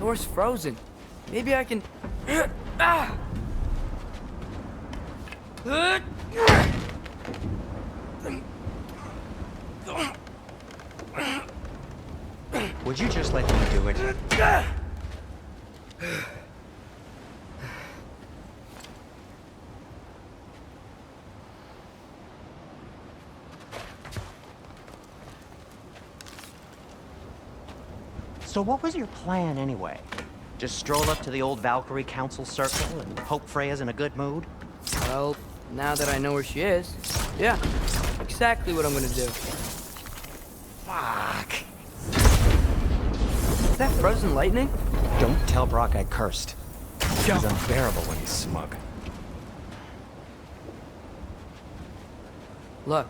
door's frozen. Maybe I can... Ah! Would you just let me do it? So what was your plan anyway? Just stroll up to the old Valkyrie Council circle and hope Freya's in a good mood? Well, now that I know where she is, yeah, exactly what I'm gonna do. Fuck. Is that frozen lightning? Don't tell Brock I cursed. He's unbearable when he's smug. Look,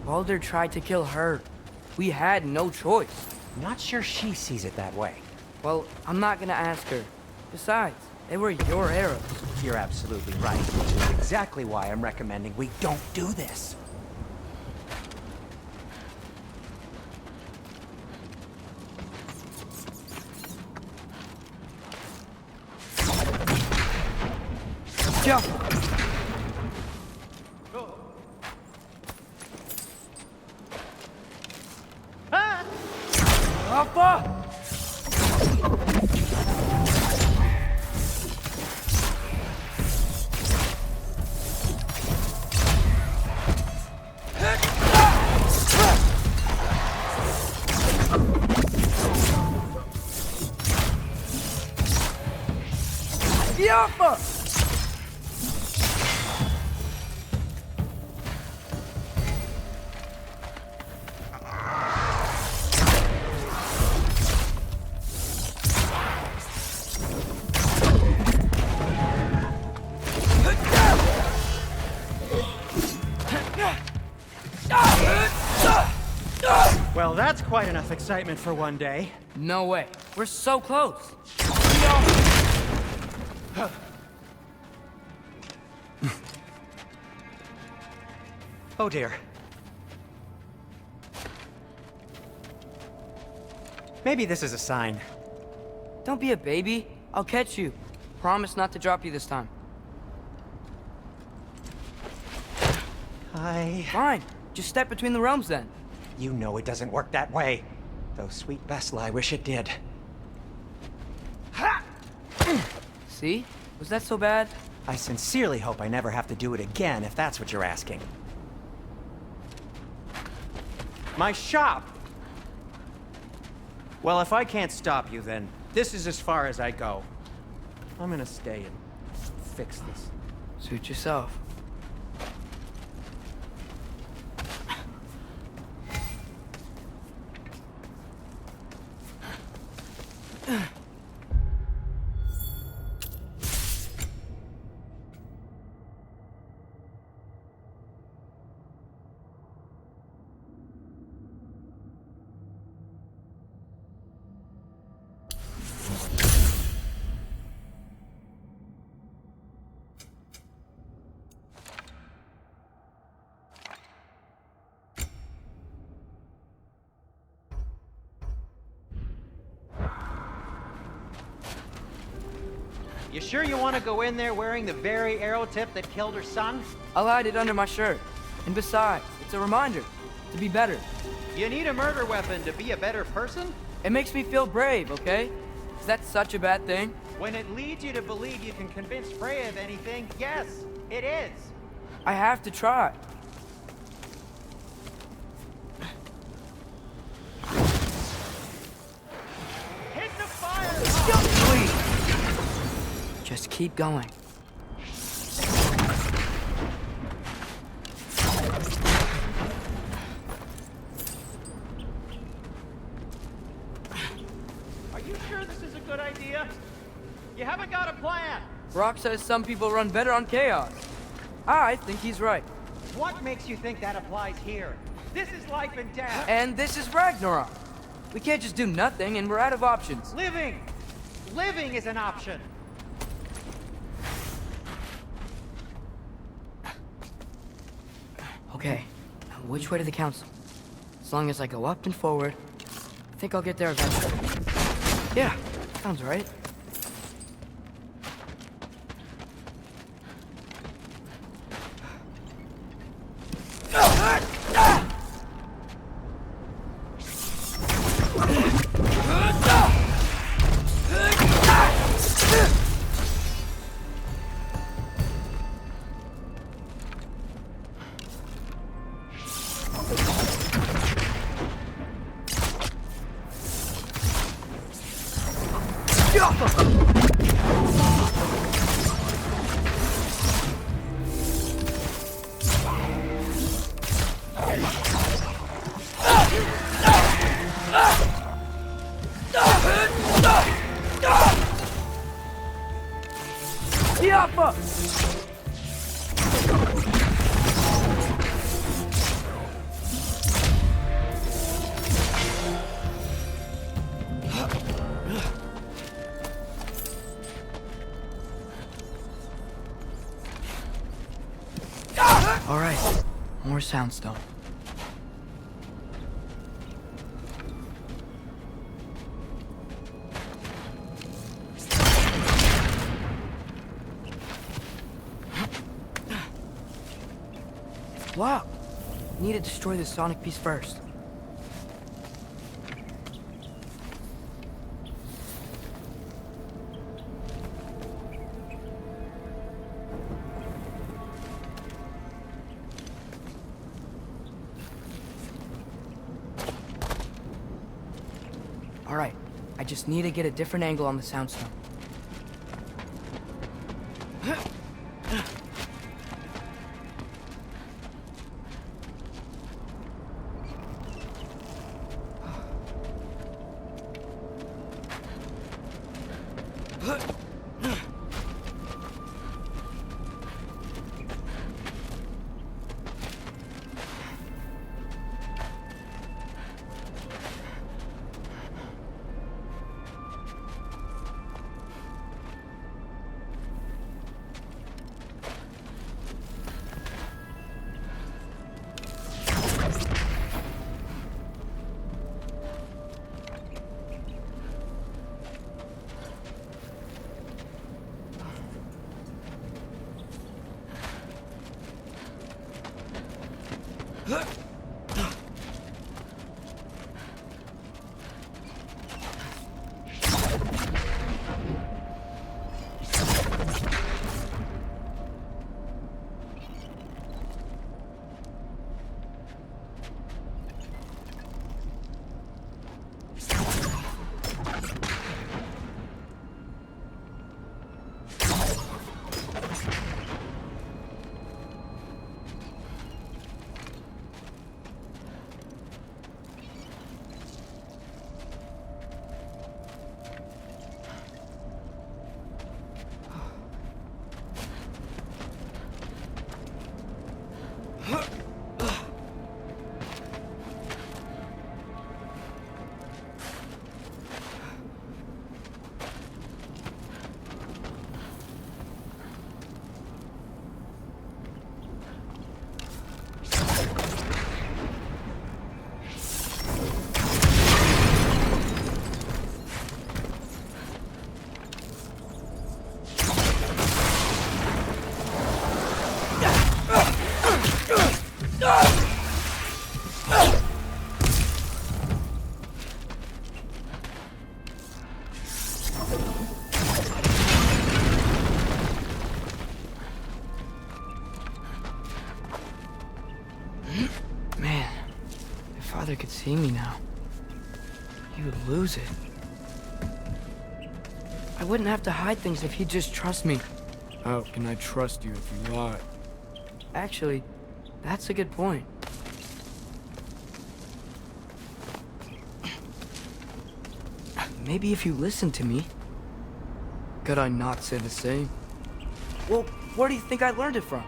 Baldur tried to kill her. We had no choice. Not sure she sees it that way. Well, I'm not gonna ask her. Besides, they were your arrows. You're absolutely right, which is exactly why I'm recommending we don't do this. Jump! Ah! Papa! Yappa! Well, that's quite enough excitement for one day. No way. We're so close. Oh dear. Maybe this is a sign. Don't be a baby. I'll catch you. Promise not to drop you this time. Fine. Just step between the realms then. You know it doesn't work that way. Though sweet Bessel, I wish it did. Ha! See? Was that so bad? I sincerely hope I never have to do it again, if that's what you're asking. My shop! Well, if I can't stop you, then this is as far as I go. I'm gonna stay and fix this. Suit yourself. You sure you want to go in there wearing the very arrow tip that killed her son? I'll hide it under my shirt. And besides, it's a reminder to be better. You need a murder weapon to be a better person? It makes me feel brave, okay? Is that such a bad thing? When it leads you to believe you can convince Freya of anything, yes, it is. I have to try. Hit the fire! Please. Just keep going. Are you sure this is a good idea? You haven't got a plan. Brock says some people run better on chaos. I think he's right. What makes you think that applies here? This is life and death. And this is Ragnarok. We can't just do nothing, and we're out of options. Living! Living is an option. Okay, now which way to the council? As long as I go up and forward, I think I'll get there eventually. Yeah, Sounds right. All right, more soundstone. Wow, need to destroy the sonic piece first. All right, I just need to get a different angle on the soundstone. Man, if Father could see me now, he would lose it. I wouldn't have to hide things if he'd just trust me. How can I trust you if you lie? Actually, that's a good point. Maybe if you listened to me. Could I not say the same? Well, where do you think I learned it from?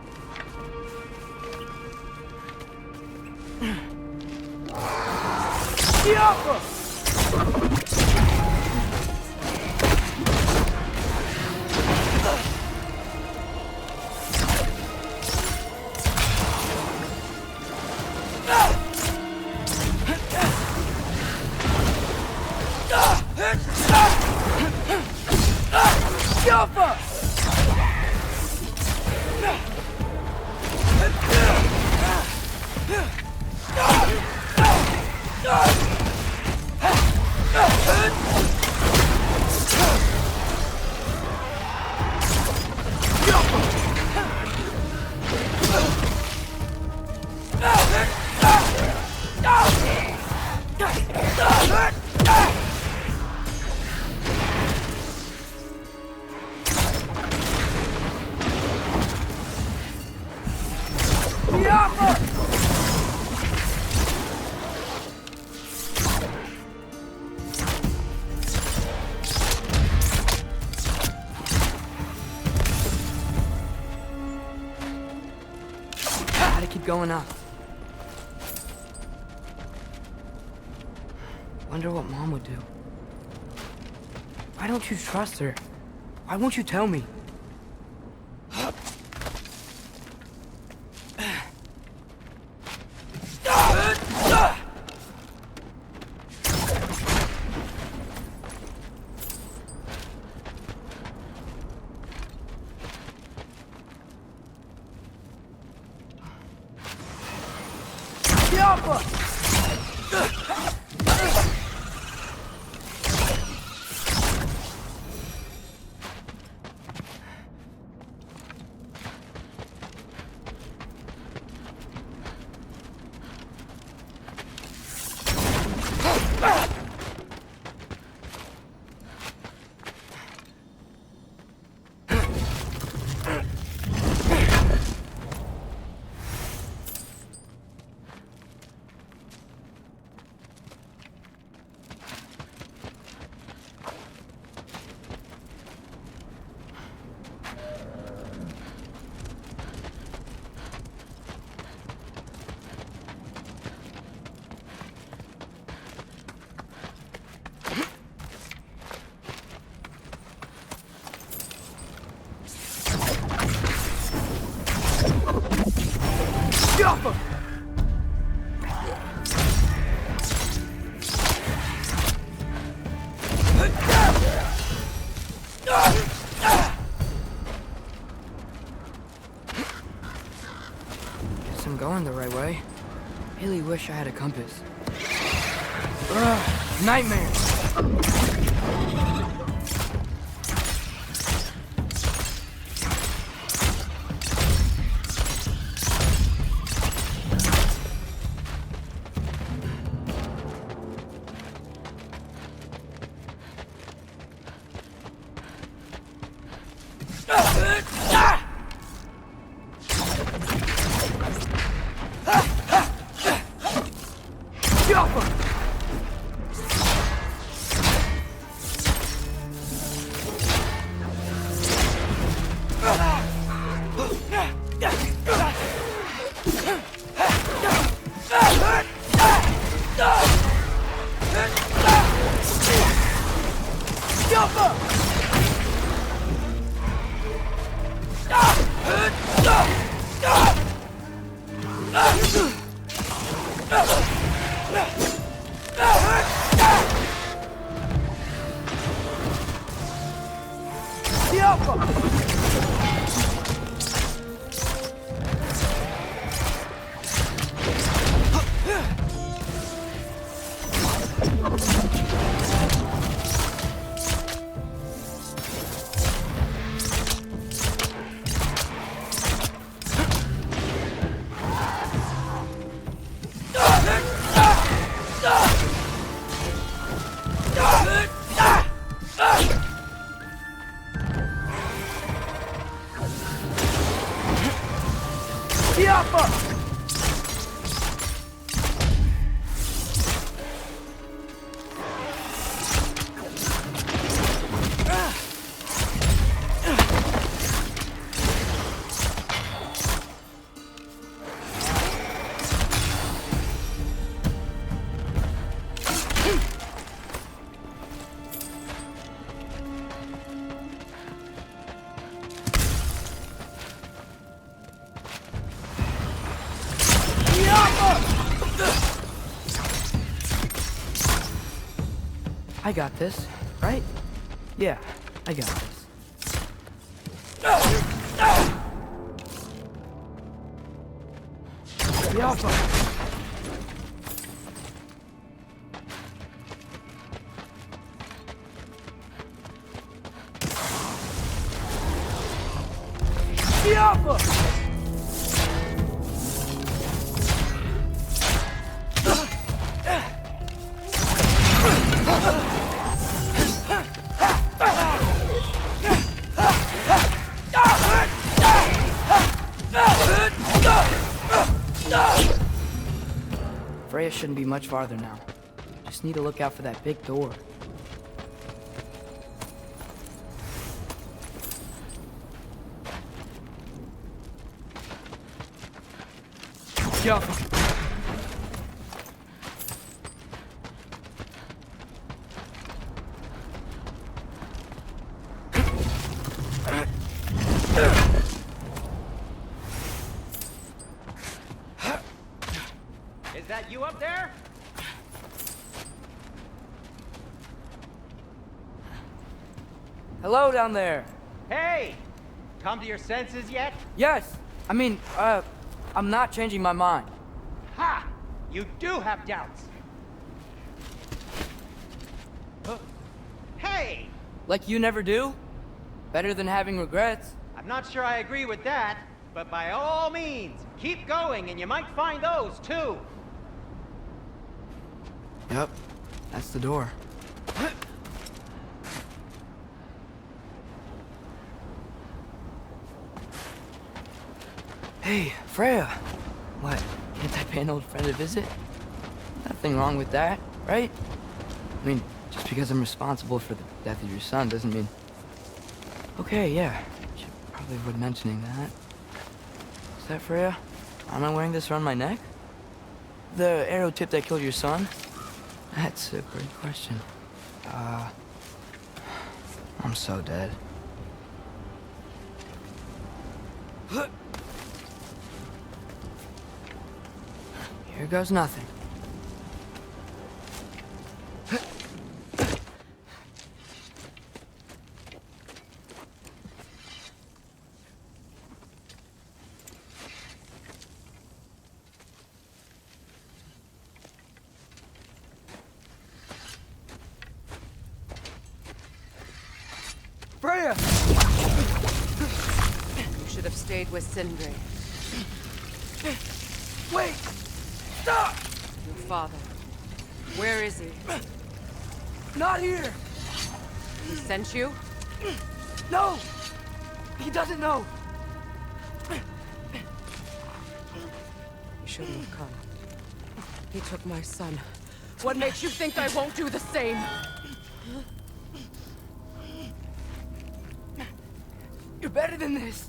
going on? Wonder what Mom would do. Why don't you trust her? Why won't you tell me? Guess I'm going the right way. Really wish I had a compass. Ugh, nightmare! I got this, right? Yeah, I got this. Freya shouldn't be much farther now. Just need to look out for that big door. Go. Is that you up there? Hello down there. Hey! Come to your senses yet? Yes. I mean, I'm not changing my mind. Ha! You do have doubts. Hey! Like you never do? Better than having regrets. I'm not sure I agree with that, but by all means, keep going and you might find those too. Yep. That's the door. Hey, Freya. What? Can't I pay an old friend a visit? Nothing wrong with that, right? I mean, just because I'm responsible for the death of your son doesn't mean... Okay, yeah. Should probably avoid mentioning that. Is that Freya? Am I wearing this around my neck? The arrow tip that killed your son? That's a great question. I'm so dead. Here goes nothing. Freya! You should have stayed with Sindri. Wait! Stop! Your father. Where is he? Not here! He sent you? No! He doesn't know! You shouldn't have come. He took my son. What makes you think I won't do the same? You're better than this!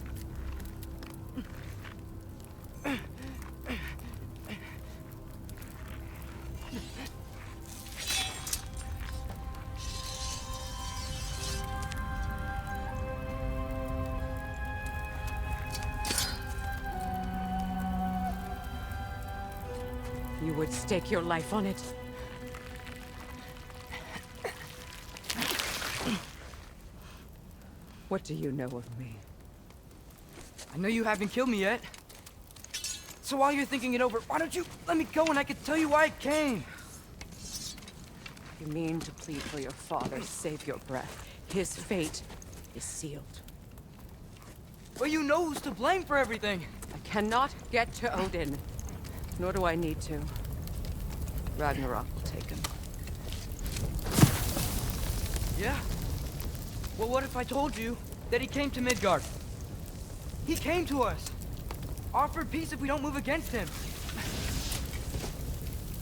You would stake your life on it. What do you know of me? I know you haven't killed me yet. So while you're thinking it over, why don't you let me go and I can tell you why I came? You mean to plead for your father, save your breath. His fate is sealed. Well, you know who's to blame for everything. I cannot get to Odin. Nor do I need to. Ragnarok will take him. Yeah? Well, what if I told you that he came to Midgard? He came to us. Offered peace if we don't move against him.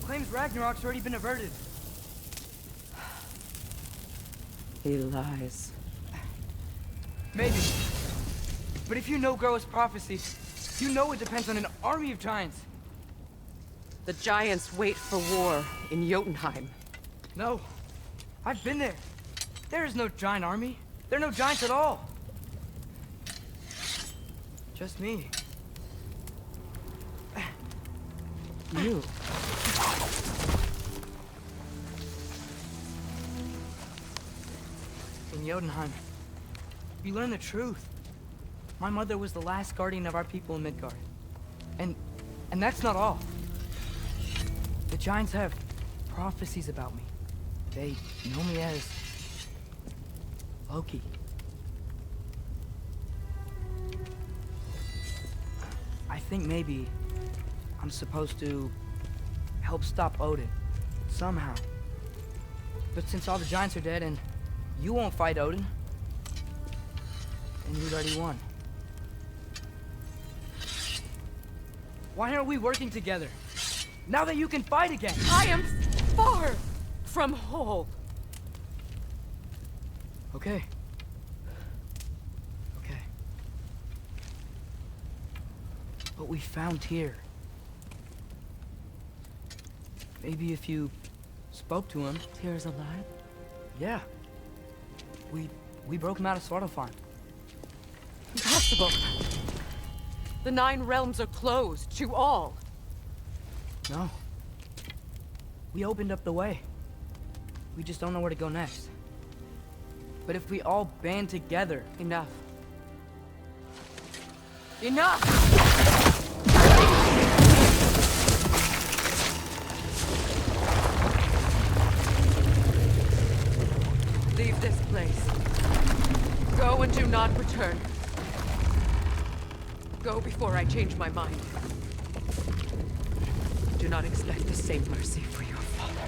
Claims Ragnarok's already been averted. He lies. Maybe. But if you know Groa's prophecy, you know it depends on an army of giants. The giants wait for war in Jotunheim. No. I've been there. There is no giant army. There are no giants at all. Just me. You. In Jotunheim, you learn the truth. My mother was the last guardian of our people in Midgard. And that's not all. The giants have prophecies about me. They know me as Loki. I think maybe I'm supposed to help stop Odin, somehow. But since all the giants are dead and you won't fight Odin, then you'd already won. Why aren't we working together? Now that you can fight again! I am far from whole. Okay. Okay. What we found here, maybe if you spoke to him. Tyr's alive? Yeah. We broke him out of Svartalfheim. Impossible. The 9 realms are closed to all. No. We opened up the way. We just don't know where to go next. But if we all band together... Enough. Enough! Leave this place. Go and do not return. Go before I change my mind. Do not expect the same mercy for your father.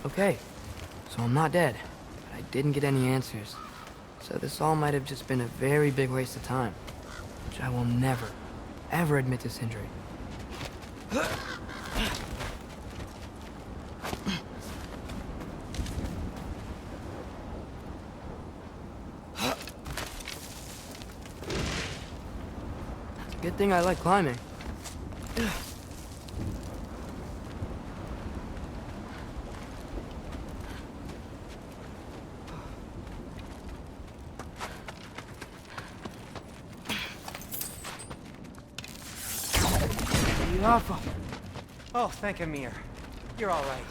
Okay, so I'm not dead, but I didn't get any answers. So this all might have just been a very big waste of time, which I will never, ever admit to Sindri. It's a good thing I like climbing. Oh, thank Amir. You're all right.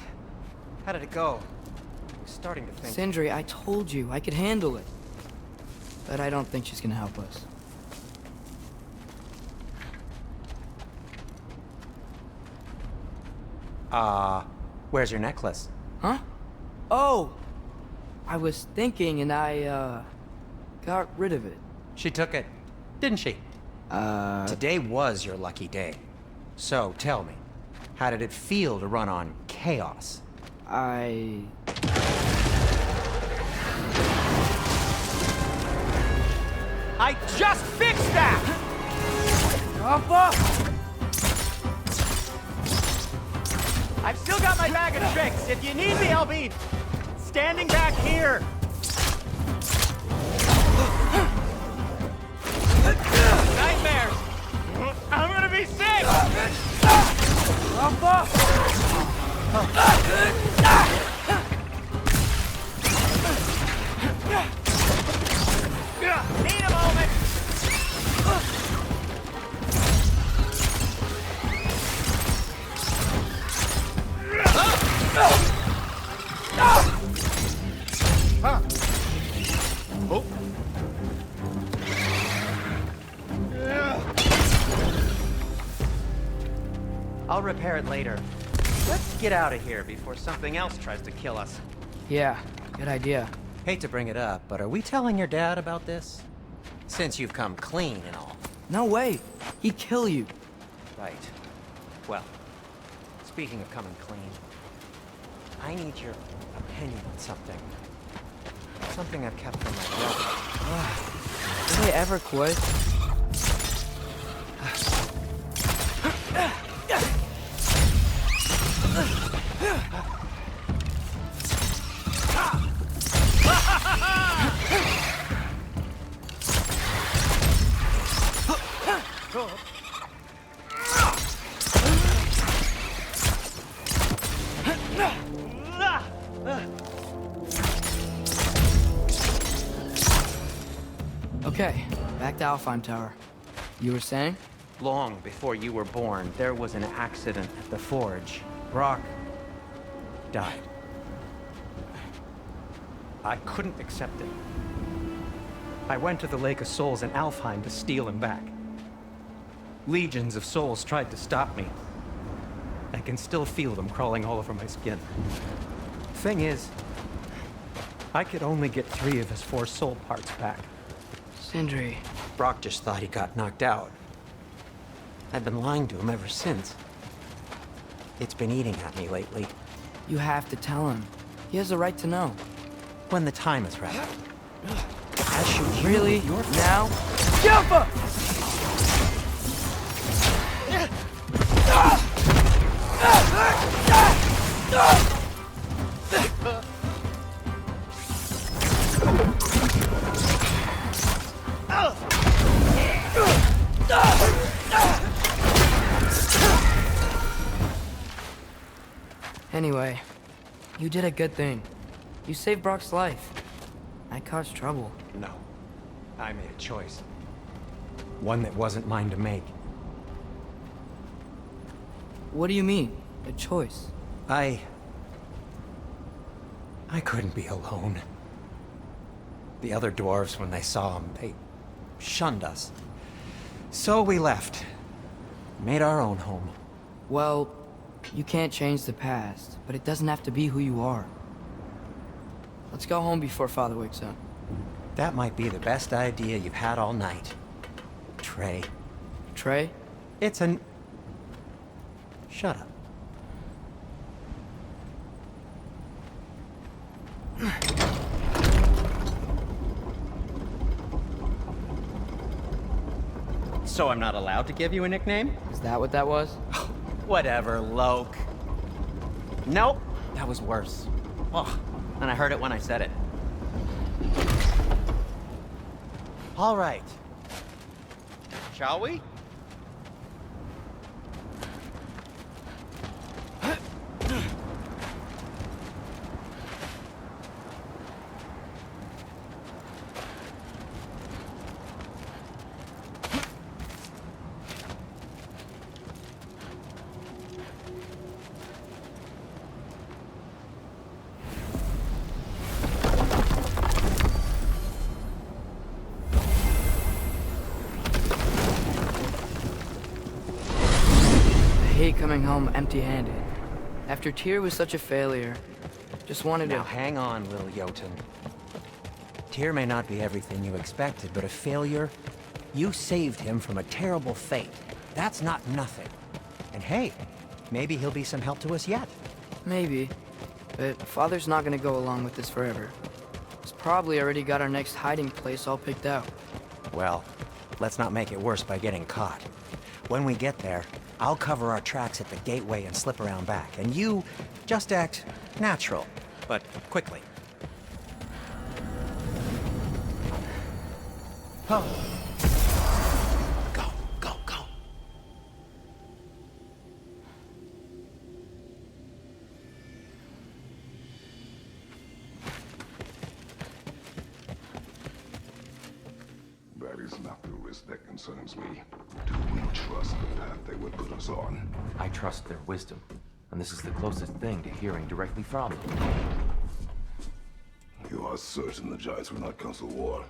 How did it go? I was starting to think... Sindri, I told you I could handle it. But I don't think she's gonna help us. Where's your necklace? Huh? Oh! I was thinking and I, got rid of it. She took it, didn't she? Today was your lucky day. So, tell me, how did it feel to run on chaos? I just fixed that! I've still got my bag of tricks. If you need me, I'll be standing back here. Nightmares! I'm gonna be sick! Need a moment! Oh. I'll repair it later. Let's get out of here before something else tries to kill us. Yeah, good idea. Hate to bring it up, but are we telling your dad about this? Since you've come clean and all. No way! He'd kill you. Right. Well, speaking of coming clean, I need your opinion on something. Something I've kept from my brother. Did they ever quit? Okay, back to Alfheim Tower. You were saying? Long before you were born, there was an accident at the forge. Brock died. I couldn't accept it. I went to the Lake of Souls in Alfheim to steal him back. Legions of souls tried to stop me. I can still feel them crawling all over my skin. Thing is, I could only get 3 of his 4 soul parts back. Sindri. Brock just thought he got knocked out. I've been lying to him ever since. It's been eating at me lately. You have to tell him. He has a right to know. When the time is right. As should you. Really? Now? Jumpa! Anyway, you did a good thing. You saved Brock's life. I caused trouble. No. I made a choice. One that wasn't mine to make. What do you mean? A choice? I couldn't be alone. The other dwarves, when they saw him, they shunned us. So we left. Made our own home. Well, you can't change the past, but it doesn't have to be who you are. Let's go home before Father wakes up. That might be the best idea you've had all night. Trey. Trey? It's an... Shut up. So I'm not allowed to give you a nickname? Is that what that was? Whatever, Loke. Nope, that was worse. Oh, and I heard it when I said it. All right. Shall we? I hate coming home empty-handed. After Tyr was such a failure, just wanted Now to... hang on, little Jotun. Tyr may not be everything you expected, but a failure? You saved him from a terrible fate. That's not nothing. And hey, maybe he'll be some help to us yet. Maybe. But Father's not gonna go along with this forever. He's probably already got our next hiding place all picked out. Well, let's not make it worse by getting caught. When we get there, I'll cover our tracks at the gateway and slip around back, and you just act natural, but quickly. Oh. Go, go, go. That is not the risk that concerns me. Do we trust the path they would put us on? I trust their wisdom, and this is the closest thing to hearing directly from them. You are certain the Giants will not counsel war?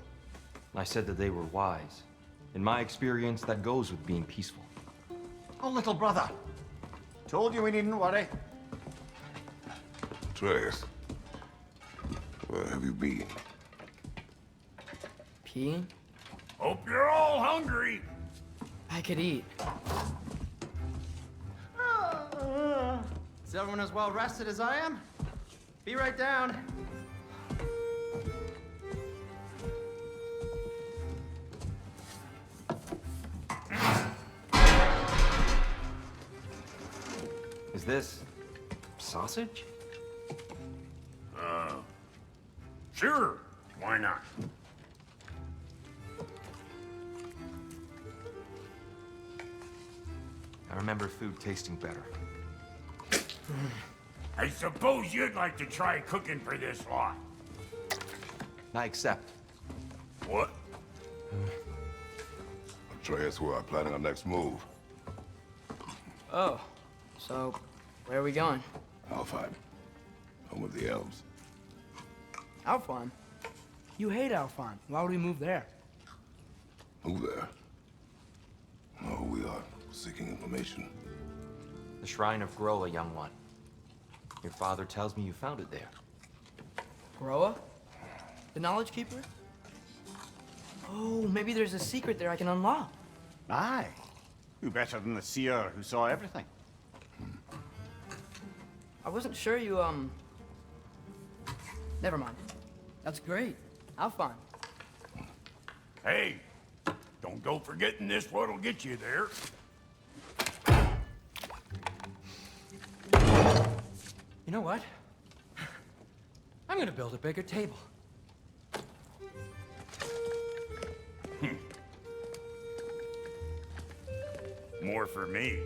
I said that they were wise. In my experience, that goes with being peaceful. Oh, little brother. Told you we needn't worry. Atreus, where have you been? Peeing? Hope you're all hungry. I could eat. Is everyone as well rested as I am? Be right down. Is this sausage? Sure. Why not? I remember food tasting better. I suppose you'd like to try cooking for this lot. I accept. What? Atreus, we are planning our next move. Oh, so where are we going? Alfheim, home of the elves. Alfheim? You hate Alfheim. Why would we move there? Who there? Oh, we are seeking information. The Shrine of Groa, young one. Your father tells me you found it there. Groa? The Knowledge Keeper? Oh, maybe there's a secret there I can unlock. Aye. Who better than the seer who saw everything? I wasn't sure you, Never mind. That's great. Alphon. Hey, don't go forgetting this what'll get you there. You know what? I'm gonna build a bigger table. More for me.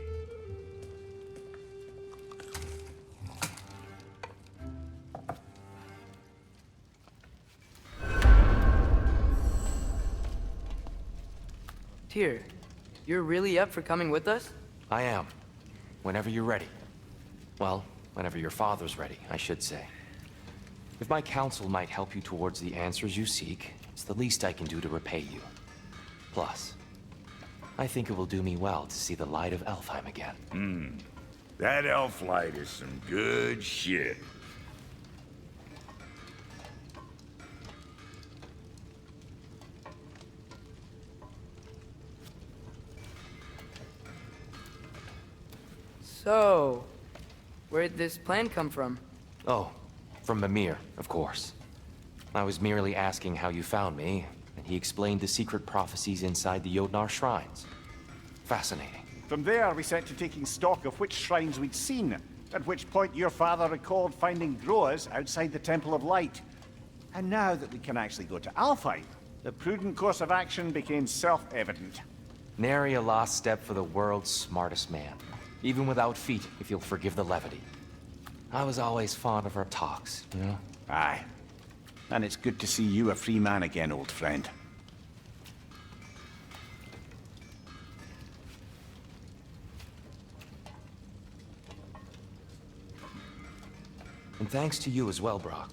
Tyr, you're really up for coming with us? I am. Whenever you're ready. Well, whenever your father's ready, I should say. If my counsel might help you towards the answers you seek, it's the least I can do to repay you. Plus, I think it will do me well to see the light of Elfheim again. That elf light is some good shit. So, where'd this plan come from? Oh, from Mimir, of course. I was merely asking how you found me, and he explained the secret prophecies inside the Jotnar shrines. Fascinating. From there, we set to taking stock of which shrines we'd seen, at which point your father recalled finding Groas outside the Temple of Light. And now that we can actually go to Alfheim, the prudent course of action became self-evident. Nary a lost step for the world's smartest man. Even without feet, if you'll forgive the levity. I was always fond of our talks, you know? Aye. And it's good to see you a free man again, old friend. And thanks to you as well, Brock.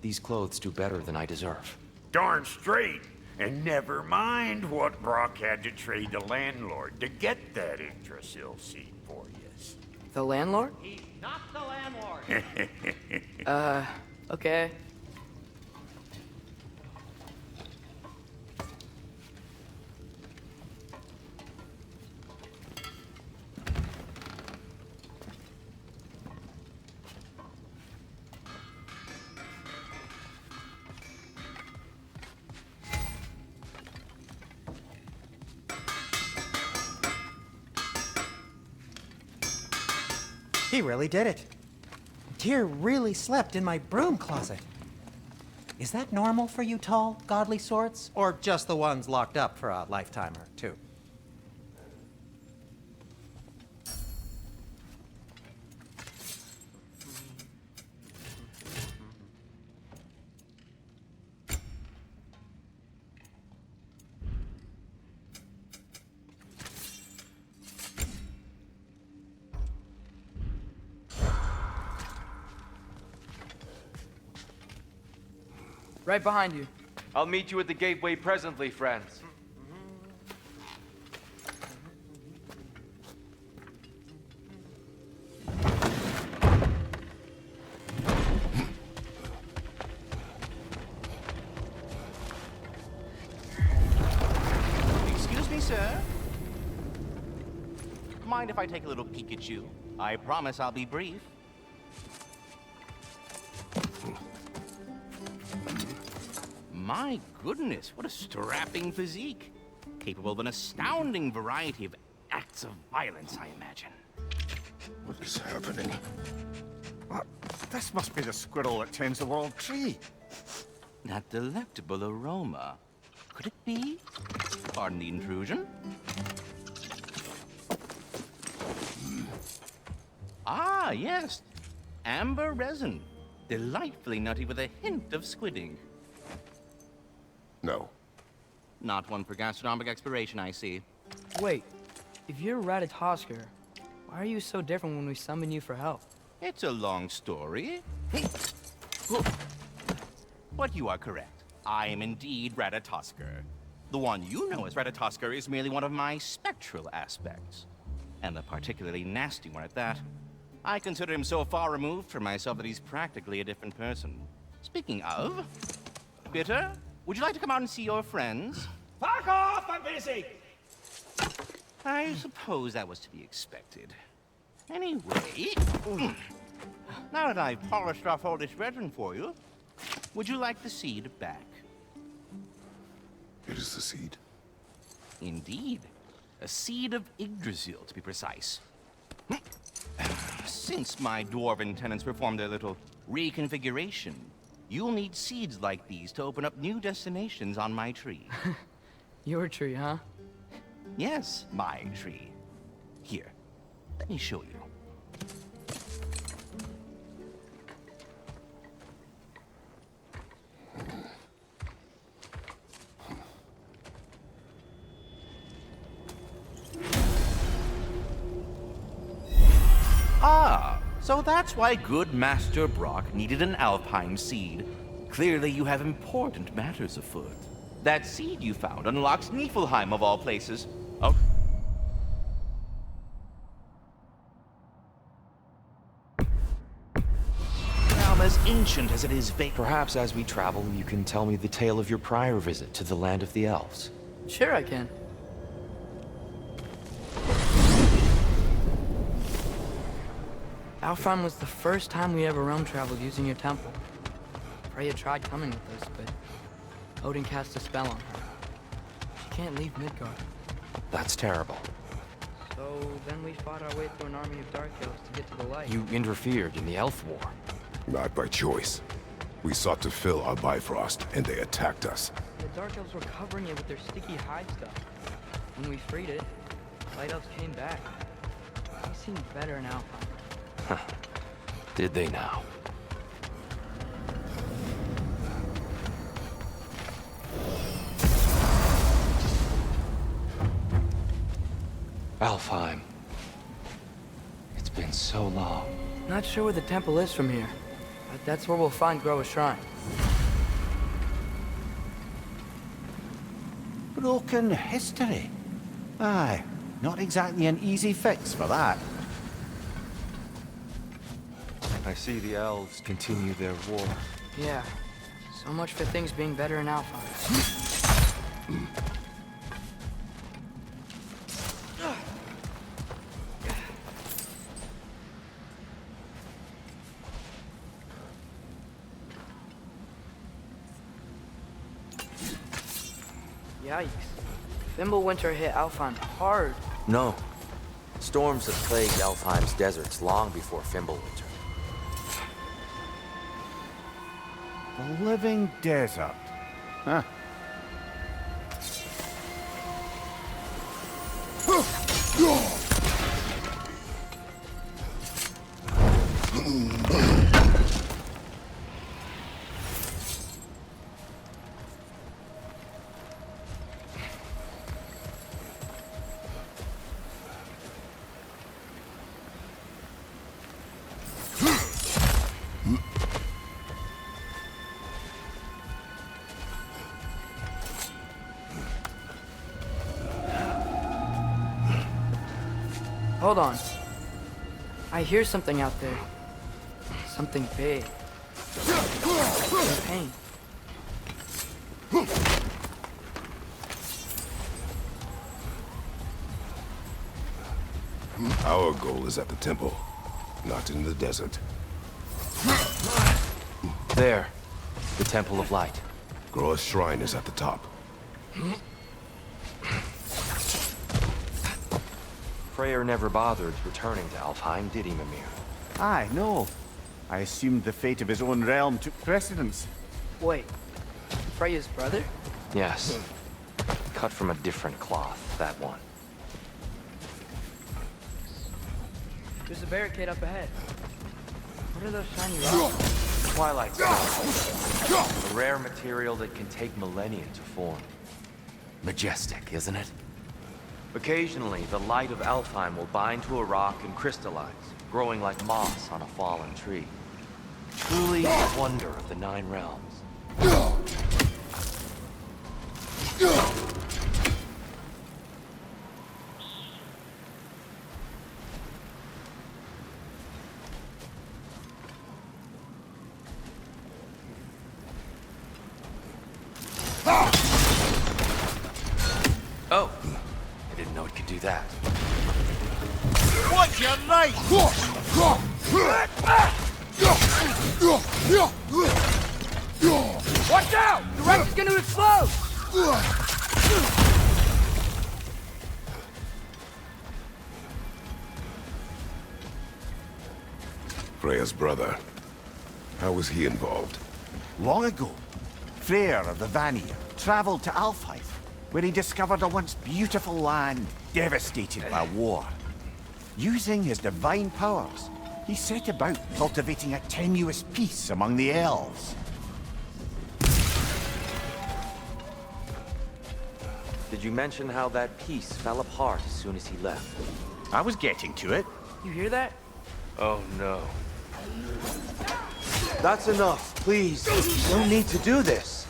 These clothes do better than I deserve. Darn straight. And never mind what Brock had to trade the landlord to get that Yggdrasil seed for you. The landlord? He's not the landlord. Okay. He really did it. Tyr really slept in my broom closet. Is that normal for you tall, godly sorts? Or just the ones locked up for a lifetime or two? Right behind you. I'll meet you at the gateway presently, friends. Excuse me, sir. Mind if I take a little peek at you? I promise I'll be brief. My goodness, what a strapping physique. Capable of an astounding variety of acts of violence, I imagine. What is happening? This must be the squirrel that tends the world tree. That delectable aroma. Could it be? Pardon the intrusion. Ah, yes. Amber resin. Delightfully nutty with a hint of squidding. No. Not one for gastronomic exploration, I see. Wait, if you're Ratatoskr, why are you so different when we summon you for help? It's a long story. But you are correct. I am indeed Ratatoskr. The one you know as Ratatoskr is merely one of my spectral aspects. and a particularly nasty one at that. I consider him so far removed from myself that he's practically a different person. Speaking of, Bitter, would you like to come out and see your friends? Fuck off! I'm busy! I suppose that was to be expected. Anyway, now that I've polished off all this brethren for you, would you like the seed back? It is the seed. Indeed. A seed of Yggdrasil, to be precise. Since my dwarven tenants performed their little reconfiguration, you'll need seeds like these to open up new destinations on my tree. Your tree, huh? Yes, my tree. Here, let me show you. Ah, so that's why good Master Brock needed an Alpine seed. Clearly you have important matters afoot. That seed you found unlocks Niflheim of all places. Oh. Realm as ancient as it is vacant. Perhaps as we travel, you can tell me the tale of your prior visit to the land of the elves. Sure I can. Alfheim was the first time we ever realm traveled using your temple. Freya tried coming with us, but Odin cast a spell on her. She can't leave Midgard. That's terrible. So then we fought our way through an army of dark elves to get to the light. You interfered in the elf war. Not by choice. We sought to fill our Bifrost, and they attacked us. The dark elves were covering it with their sticky hide stuff. When we freed it, light elves came back. They seemed better in Alfheim. Did they now? Alfheim. It's been so long. Not sure where the temple is from here, but that's where we'll find Groa's shrine. Broken history. Aye, not exactly an easy fix for that. I see the elves continue their war. Yeah, so much for things being better in Alfheim. Yikes. Fimbulwinter hit Alfheim hard. No. Storms have plagued Alfheim's deserts long before Fimbulwinter. The living desert. Huh. Hold on. I hear something out there. Something big. In pain. Our goal is at the temple, not in the desert. There. The Temple of Light. Groa's shrine is at the top. Freyr never bothered returning to Alfheim, did he, Mimir? Aye, no. I assumed the fate of his own realm took precedence. Wait. Freya's brother? Yes. Cut from a different cloth, that one. There's a barricade up ahead. What are those shiny rocks? Twilight stone. A rare material that can take millennia to form. Majestic, isn't it? Occasionally, the light of Alfheim will bind to a rock and crystallize, growing like moss on a fallen tree. Truly a wonder of the Nine Realms. right! Watch out! The wreck is gonna explode! Freya's brother. How was he involved? Long ago, Freyr of the Vanir traveled to Alfheim, where he discovered a once beautiful land devastated by war. Using his divine powers, he set about cultivating a tenuous peace among the elves. Did you mention how that peace fell apart as soon as he left? I was getting to it. You hear that? Oh no. That's enough, please. No need to do this.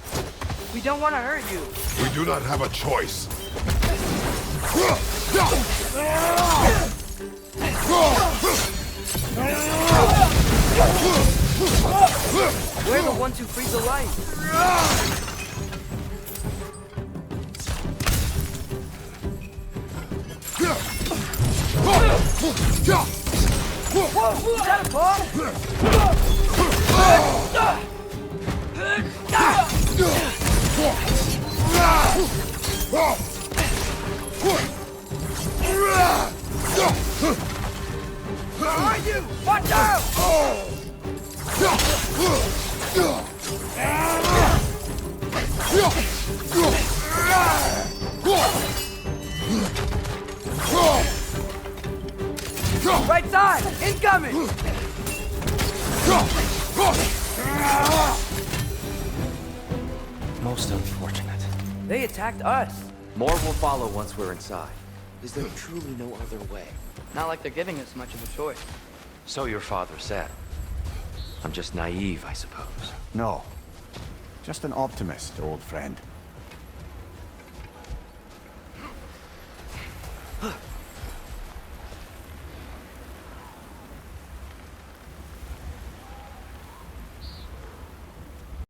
We don't want to hurt you. We do not have a choice. We're the ones who freeze the light. Whoa, is that a ball? Where are you? Watch out! Right side! Incoming! Most unfortunate. They attacked us. More will follow once we're inside. Is there truly no other way? Not like they're giving us much of a choice. So your father said. I'm just naive, I suppose. No. Just an optimist, old friend.